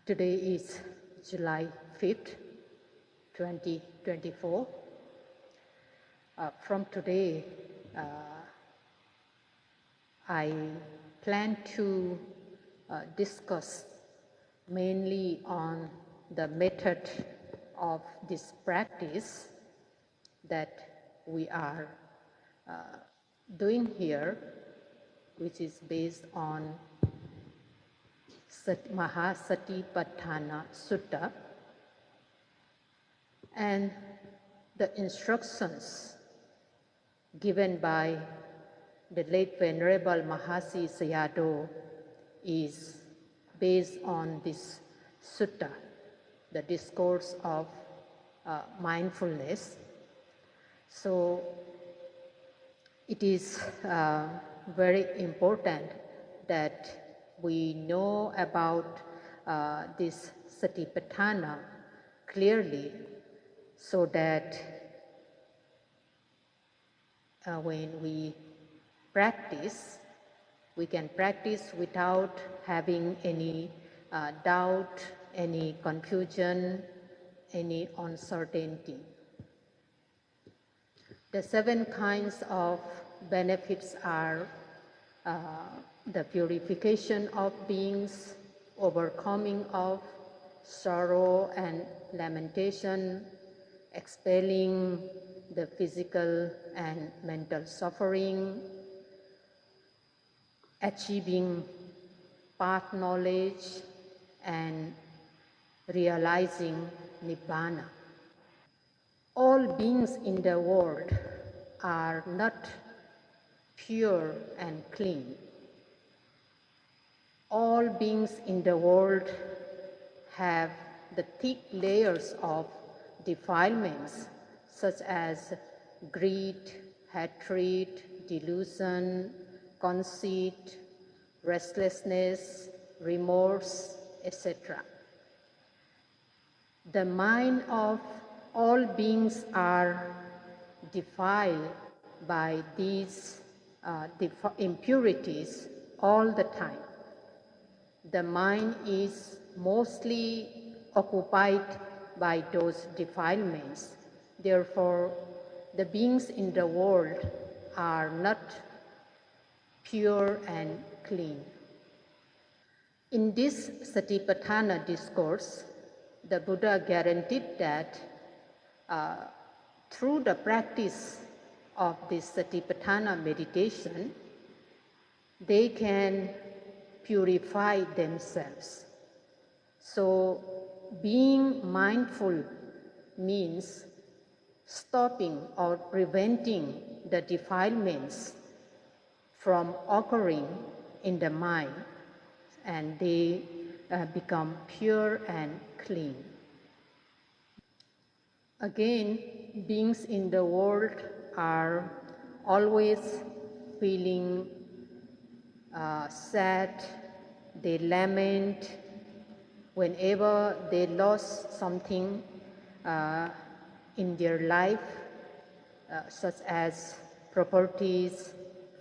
Today is July 5th, 2024. From today, I plan to discuss mainly on the method of this practice that we are doing here, which is based on Mahasatipatthana Sutta, and the instructions given by the late Venerable Mahasi Sayadaw is based on this sutta, the discourse of mindfulness. So it is very important that we know about this Satipatthana clearly, so that when we practice, we can practice without having any doubt, any confusion, any uncertainty. The 7 kinds of benefits are the purification of beings, overcoming of sorrow and lamentation, expelling the physical and mental suffering, achieving path knowledge, and realizing Nibbana. All beings in the world are not pure and clean. All beings in the world have the thick layers of defilements such as greed, hatred, delusion, conceit, restlessness, remorse, etc. The mind of all beings are defiled by these impurities all the time. The mind is mostly occupied by those defilements. Therefore, the beings in the world are not pure and clean. In this Satipatthana discourse, the Buddha guaranteed that through the practice of this Satipatthana meditation, they can purify themselves. So being mindful means stopping or preventing the defilements from occurring in the mind, and they become pure and clean. Again, beings in the world are always feeling sad, they lament whenever they lost something in their life, such as properties,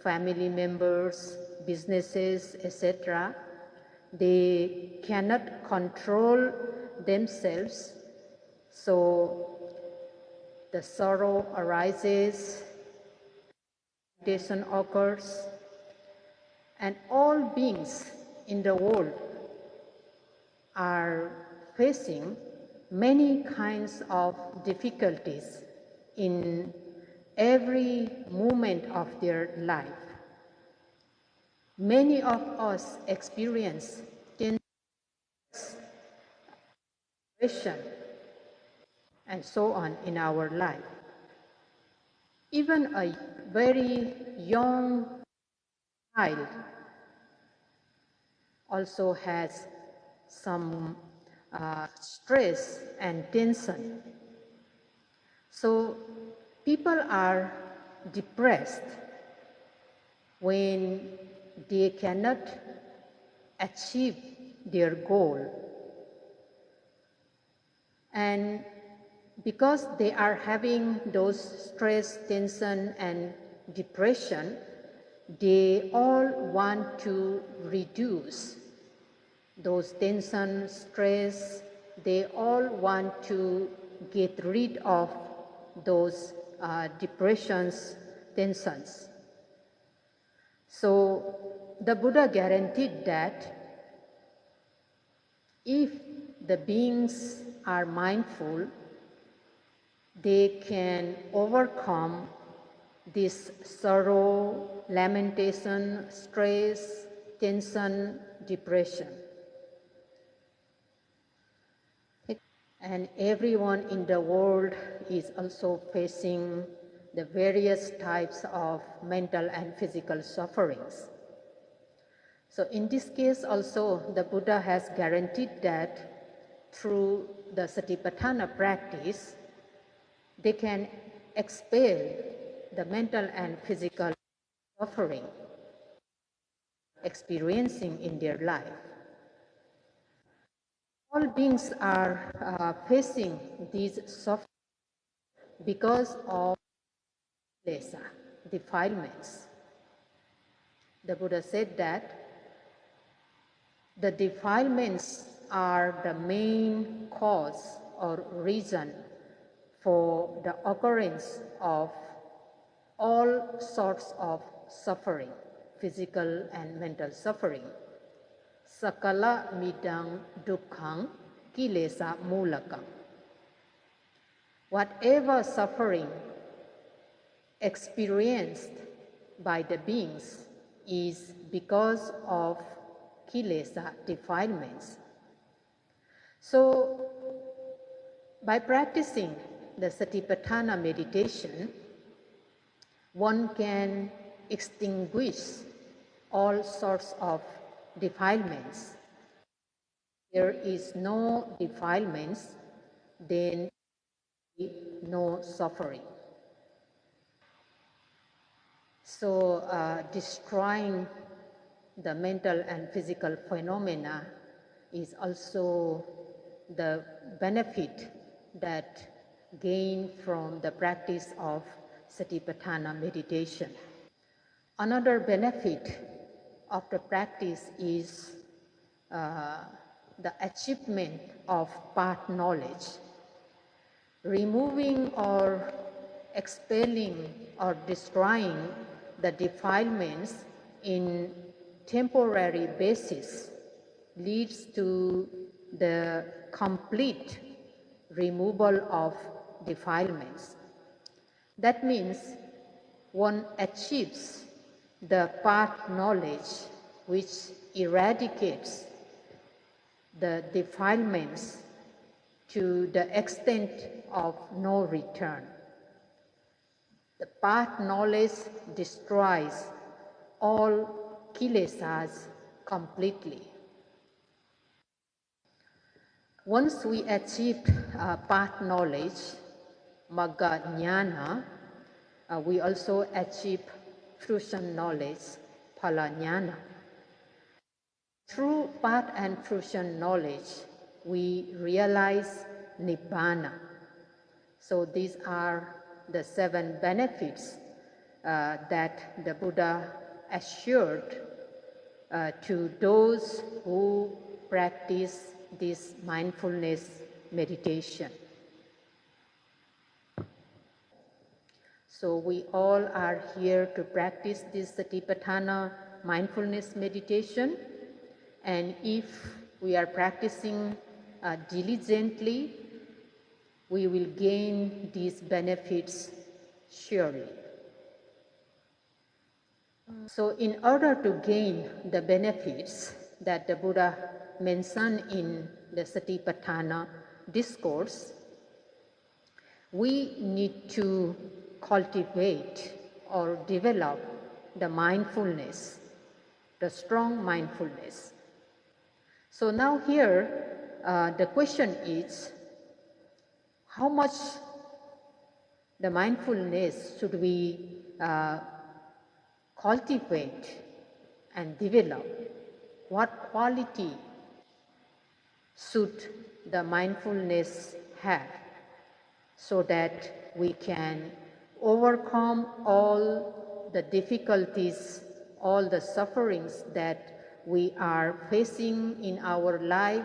family members, businesses, etc. They cannot control themselves, so the sorrow arises, temptation occurs, and all beings in the world are facing many kinds of difficulties in every moment of their life. Many of us experience depression and so on in our life. Even a very young child also has some stress and tension. So people are depressed when they cannot achieve their goal. And because they are having those stress, tension, and depression, they all want to reduce those tension, stress, they all want to get rid of those depressions, tensions. So the Buddha guaranteed that if the beings are mindful, they can overcome this sorrow, lamentation, stress, tension, depression. And everyone in the world is also facing the various types of mental and physical sufferings. So in this case also, the Buddha has guaranteed that through the Satipatthana practice, they can expel the mental and physical suffering experiencing in their life. All beings are facing these suffering because of klesa, defilements. The Buddha said that the defilements are the main cause or reason for the occurrence of all sorts of suffering, physical and mental suffering. Sakala midang dukkhang kilesa mulakam. Whatever suffering experienced by the beings is because of kilesa, defilements. So, by practicing the Satipatthana meditation, one can extinguish all sorts of defilements. There is no defilements, then no suffering. So destroying the mental and physical phenomena is also the benefit that gain from the practice of Satipatthana meditation. Another benefit of the practice is the achievement of path knowledge. Removing or expelling or destroying the defilements in temporary basis leads to the complete removal of defilements. That means one achieves the path knowledge which eradicates the defilements to the extent of no return. The path knowledge destroys all kilesas completely. Once we achieve path knowledge, magga jnana, we also achieve fruition knowledge, phala jnana. Through path and fruition knowledge, we realize nibbana. So these are the 7 benefits that the Buddha assured to those who practice this mindfulness meditation. So we all are here to practice this Satipatthana mindfulness meditation, and if we are practicing diligently, we will gain these benefits surely. So in order to gain the benefits that the Buddha mentioned in the Satipatthana discourse, we need to cultivate or develop the mindfulness, the strong mindfulness. So now here, the question is, how much the mindfulness should we cultivate and develop? What quality should the mindfulness have so that we can overcome all the difficulties, all the sufferings that we are facing in our life,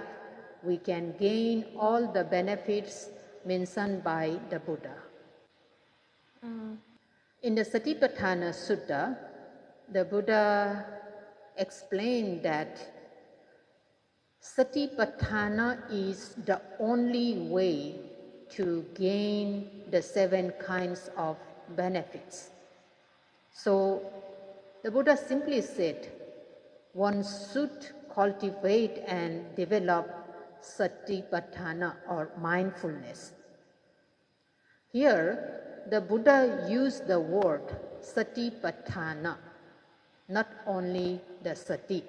we can gain all the benefits mentioned by the Buddha. In the Satipatthana Sutta, the Buddha explained that Satipatthana is the only way to gain the 7 kinds of benefits. So the Buddha simply said, one should cultivate and develop Satipatthana or mindfulness. Here, the Buddha used the word Satipatthana, not only the Sati.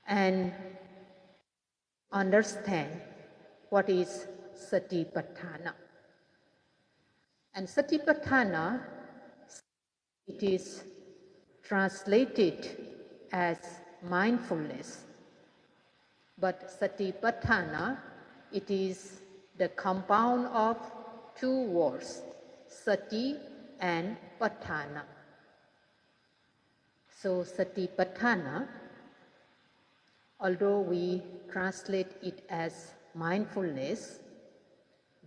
And understand what is Satipatthana. And Satipatthana, it is translated as mindfulness. But Satipatthana, it is the compound of 2 words, Sati and Patthana. So Satipatthana, although we translate it as mindfulness,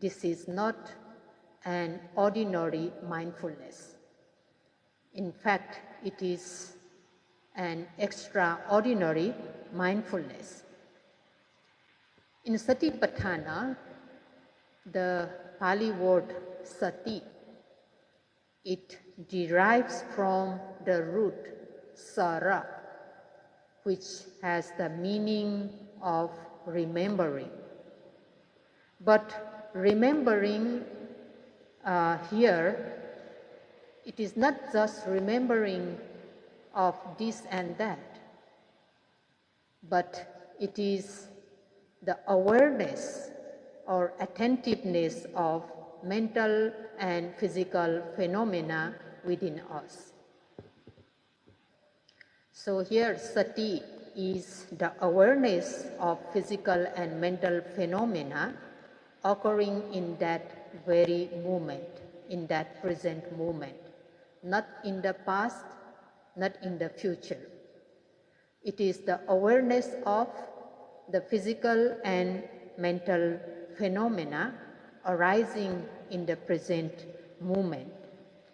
this is not an ordinary mindfulness. In fact, it is an extraordinary mindfulness. In Satipatthana, the Pali word sati, it derives from the root sara, which has the meaning of remembering. But remembering here, it is not just remembering of this and that, but it is the awareness or attentiveness of mental and physical phenomena within us. So here sati is the awareness of physical and mental phenomena occurring in that very moment, in that present moment, not in the past, not in the future. It is the awareness of the physical and mental phenomena arising in the present moment.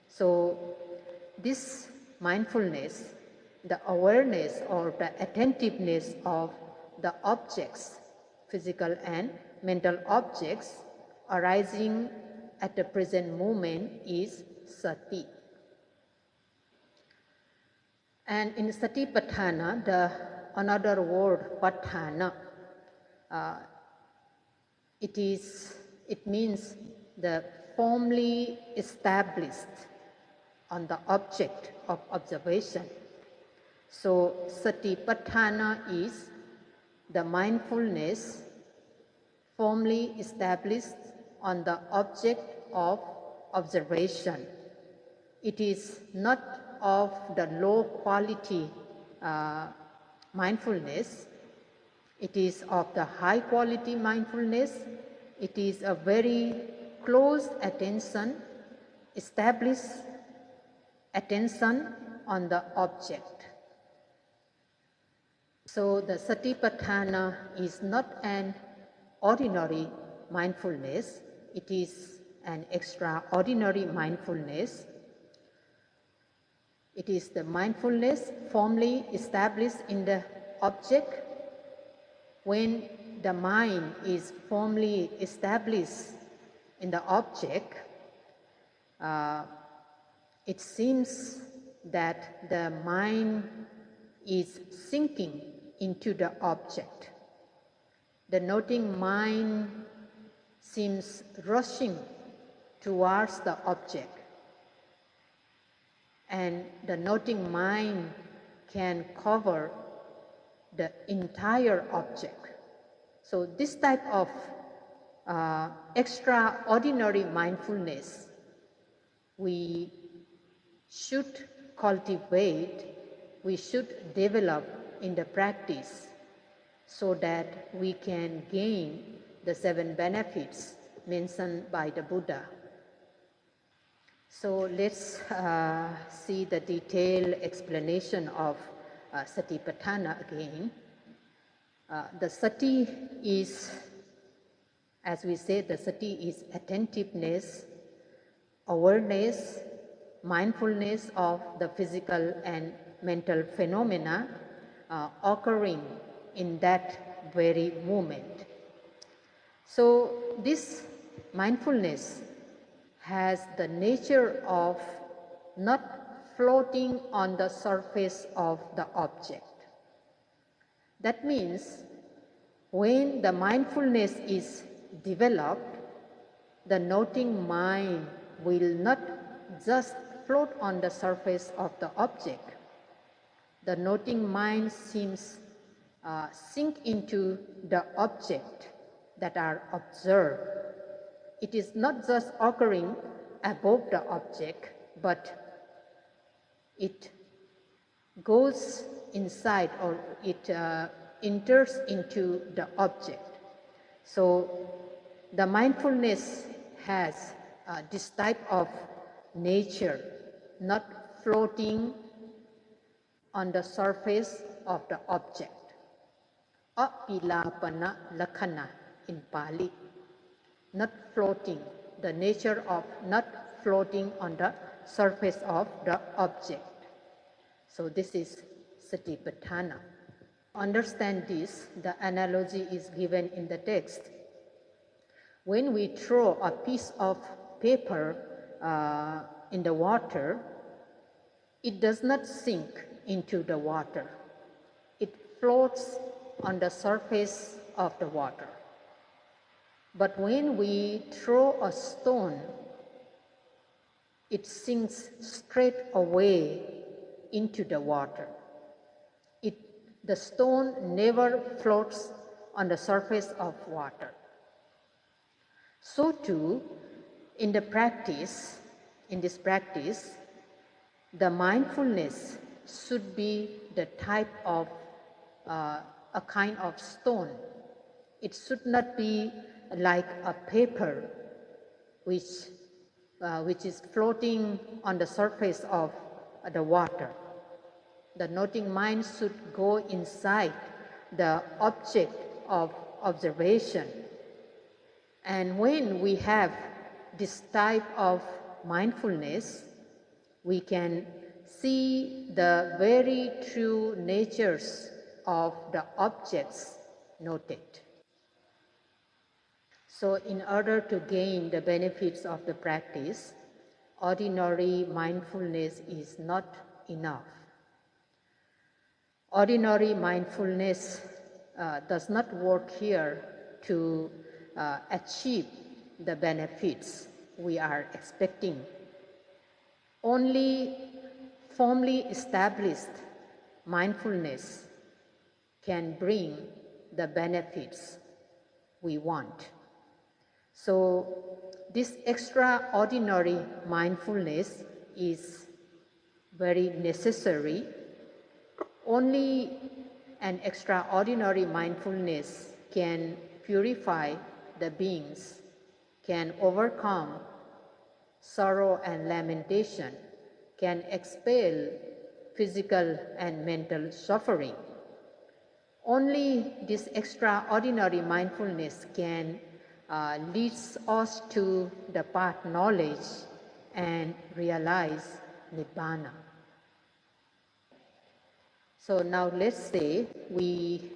So this mindfulness, the awareness or the attentiveness of the objects, physical and mental objects arising at the present moment is sati. And in Satipatthana, another word, patthana, it means the firmly established on the object of observation. So Satipatthana is the mindfulness firmly established on the object of observation. It is not of the low quality mindfulness. It is of the high quality mindfulness. It is a very close attention, established attention on the object. So the Satipatthana is not an ordinary mindfulness. It is an extraordinary mindfulness. It is the mindfulness firmly established in the object. When the mind is firmly established in the object, it seems that the mind is sinking into the object. The noting mind seems rushing towards the object, and the noting mind can cover the entire object. So this type of extraordinary mindfulness we should cultivate, we should develop in the practice so that we can gain the 7 benefits mentioned by the Buddha. So let's see the detailed explanation of Satipatthana again. The sati is, as we say, the sati is attentiveness, awareness, mindfulness of the physical and mental phenomena occurring in that very moment. So this mindfulness has the nature of not floating on the surface of the object. That means when the mindfulness is developed, the noting mind will not just float on the surface of the object. The noting mind seems sink into the object that are observed. It is not just occurring above the object, but it goes inside, or it enters into the object. So the mindfulness has this type of nature, not floating on the surface of the object. Apilapana lakhana in Pali, not floating, the nature of not floating on the surface of the object. So this is Satipatthana. Understand this, the analogy is given in the text. When we throw a piece of paper in the water, it does not sink into the water. It floats on the surface of the water. But when we throw a stone, it sinks straight away into the water. The stone never floats on the surface of water. So too, in this practice, the mindfulness should be the type of a kind of stone. It should not be like a paper which is floating on the surface of the water. The noting mind should go inside the object of observation. And when we have this type of mindfulness, we can see the very true natures of the objects noted. So in order to gain the benefits of the practice, ordinary mindfulness is not enough. Ordinary mindfulness does not work here to achieve the benefits we are expecting. Only firmly established mindfulness can bring the benefits we want. So this extraordinary mindfulness is very necessary. Only an extraordinary mindfulness can purify the beings, can overcome sorrow and lamentation, can expel physical and mental suffering. Only this extraordinary mindfulness can lead us to the path knowledge and realize Nibbana. So now let's say we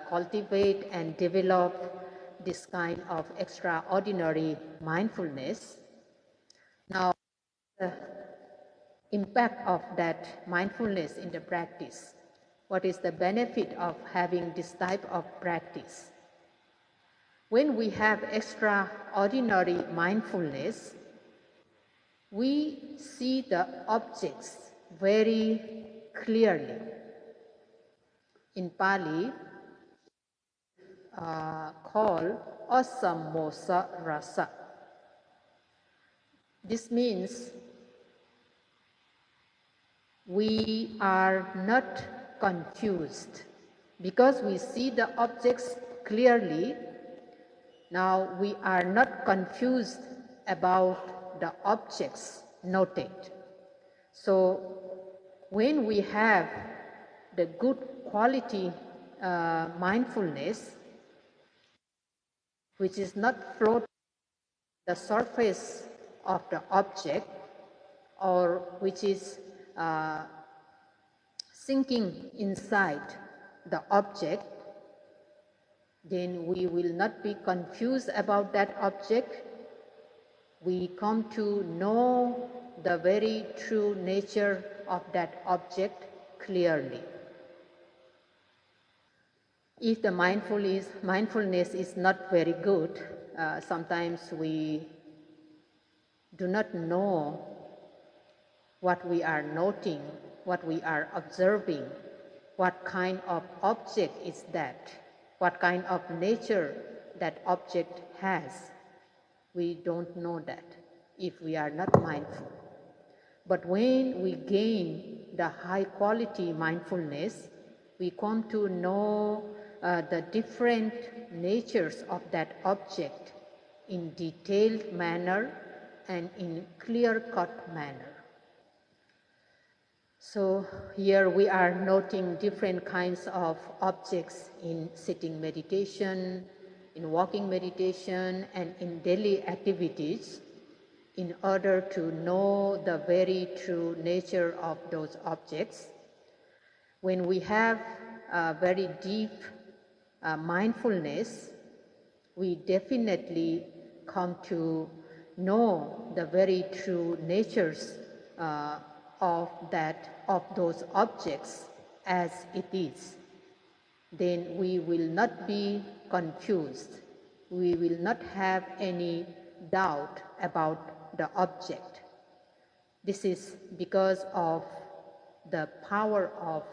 cultivate and develop this kind of extraordinary mindfulness. Now, the impact of that mindfulness in the practice. What is the benefit of having this type of practice? When we have extraordinary mindfulness, we see the objects very clearly. In Pali, called asammosa rasa. This means we are not confused because we see the objects clearly. Now we are not confused about the objects noted. So when we have the good quality mindfulness, which is not floating the surface of the object, or which is sinking inside the object, then we will not be confused about that object. We come to know the very true nature of that object clearly. If the mindfulness is not very good, sometimes we do not know what we are noting, what we are observing, what kind of object is that, what kind of nature that object has. We don't know that if we are not mindful. But when we gain the high quality mindfulness, we come to know the different natures of that object in detailed manner and in clear-cut manner. So here we are noting different kinds of objects in sitting meditation, in walking meditation, and in daily activities in order to know the very true nature of those objects. When we have a very deep mindfulness, we definitely come to know the very true natures of those objects as it is. Then we will not be confused. We will not have any doubt about the object. This is because of the power of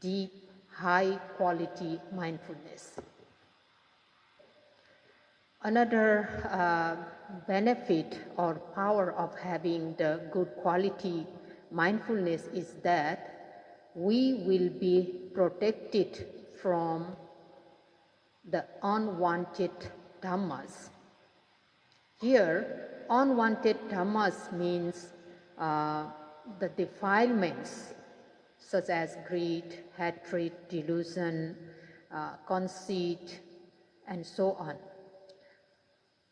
deep, high-quality mindfulness. Another benefit or power of having the good quality mindfulness is that we will be protected from the unwanted dhammas. Here, unwanted dhammas means the defilements such as greed, hatred, delusion, conceit, and so on.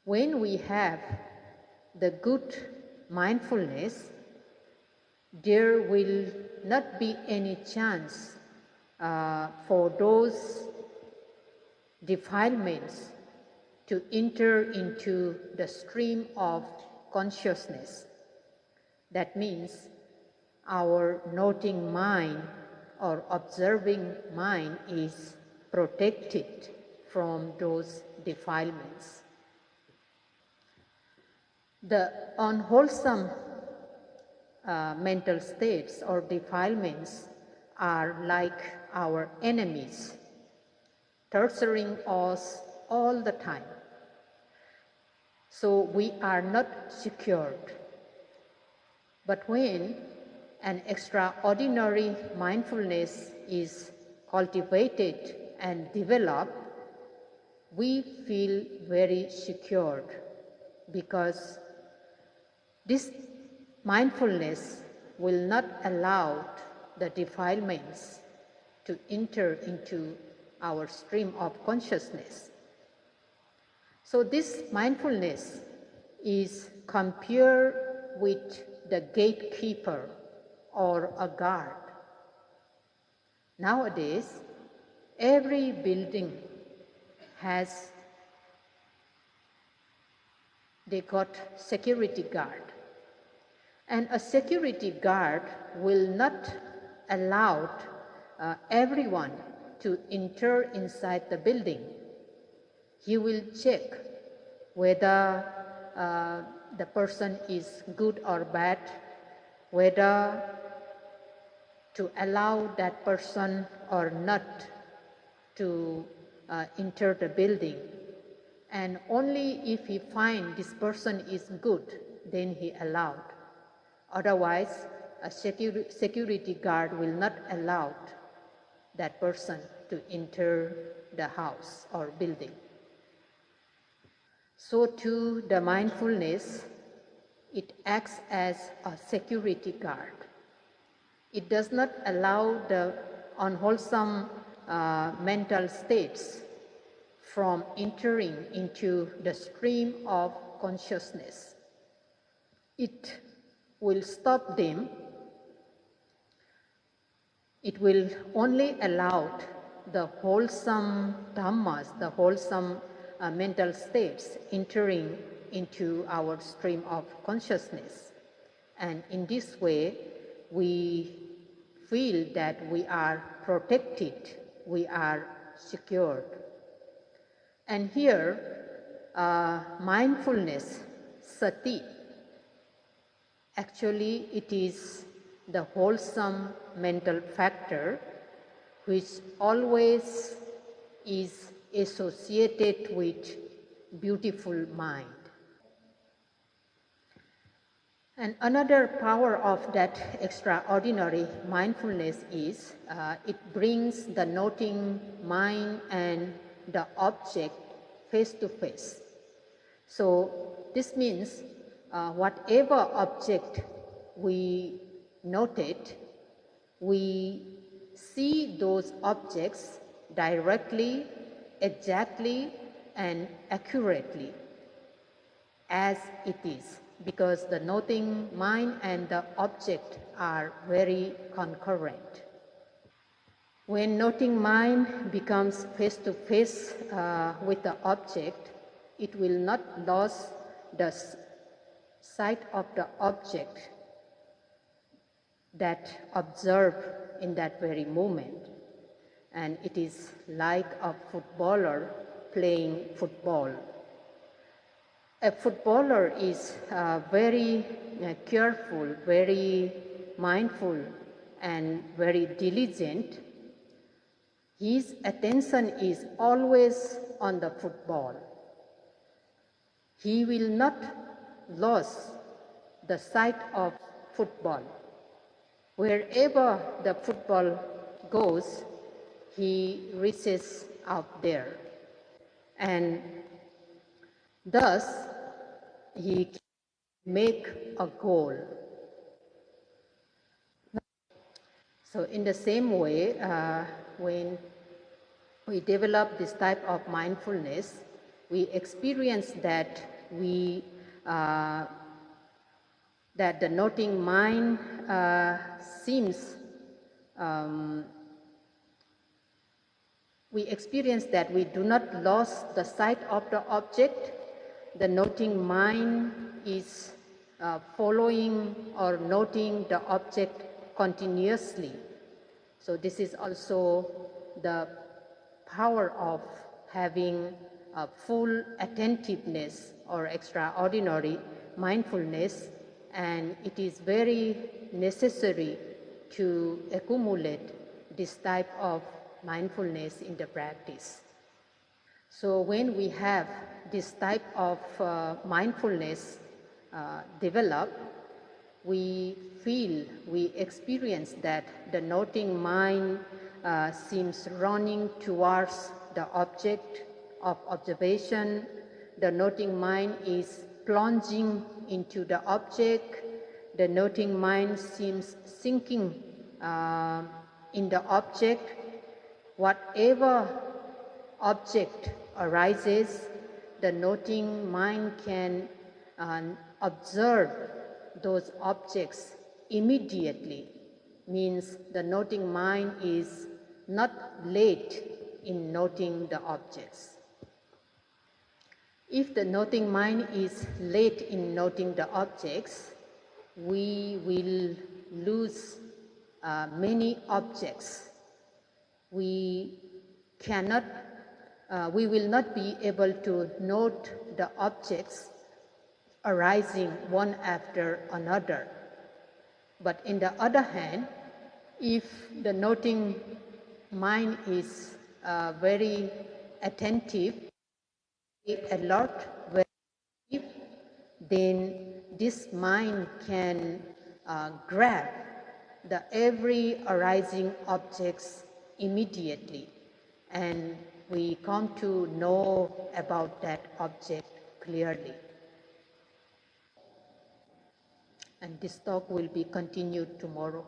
When we have the good mindfulness, there will not be any chance for those defilements to enter into the stream of consciousness. That means our noting mind or observing mind is protected from those defilements. The unwholesome mental states or defilements are like our enemies, torturing us all the time. So we are not secured. But when an extraordinary mindfulness is cultivated and developed, we feel very secured because this mindfulness will not allow the defilements to enter into our stream of consciousness. So this mindfulness is compared with the gatekeeper or a guard. Nowadays, every building they got security guard. And a security guard will not allow everyone to enter inside the building. He will check whether the person is good or bad, whether to allow that person or not to enter the building. And only if he finds this person is good, then he allowed. Otherwise, a security guard will not allow that person to enter the house or building. So too, the mindfulness It acts as a security guard. It does not allow the unwholesome mental states from entering into the stream of consciousness. It will stop them. It will only allow the wholesome dhammas, the wholesome mental states entering into our stream of consciousness. And in this way, we feel that we are protected, we are secured. And here, mindfulness, sati, actually it is the wholesome mental factor which always is associated with beautiful mind. And another power of that extraordinary mindfulness is it brings the noting mind and the object face to face. So this means whatever object we noted, we see those objects directly, exactly, and accurately as it is, because the noting mind and the object are very concurrent. When noting mind becomes face to face with the object, it will not lose the sight of the object that observe in that very moment. And it is like a footballer playing football. A footballer is very careful, very mindful, and very diligent. His attention is always on the football. He will not lose the sight of football. Wherever the football goes, he reaches out there. And thus, he can make a goal. So in the same way, when we develop this type of mindfulness, we experience that that the noting mind seems, we experience that we do not lose the sight of the object. The noting mind is following or noting the object continuously. So this is also the power of having a full attentiveness or extraordinary mindfulness, and it is very necessary to accumulate this type of mindfulness in the practice. So when we have this type of mindfulness developed, we feel, we experience that the noting mind seems running towards the object of observation. The noting mind is plunging into the object. The noting mind seems sinking in the object. Whatever object arises, the noting mind can observe those objects immediately. Means the noting mind is not late in noting the objects. If the noting mind is late in noting the objects, we will lose many objects. We will not be able to note the objects arising one after another. But on the other hand, if the noting mind is very attentive, alert, very active, then this mind can grab the every arising objects immediately, and we come to know about that object clearly. and this talk will be continued tomorrow.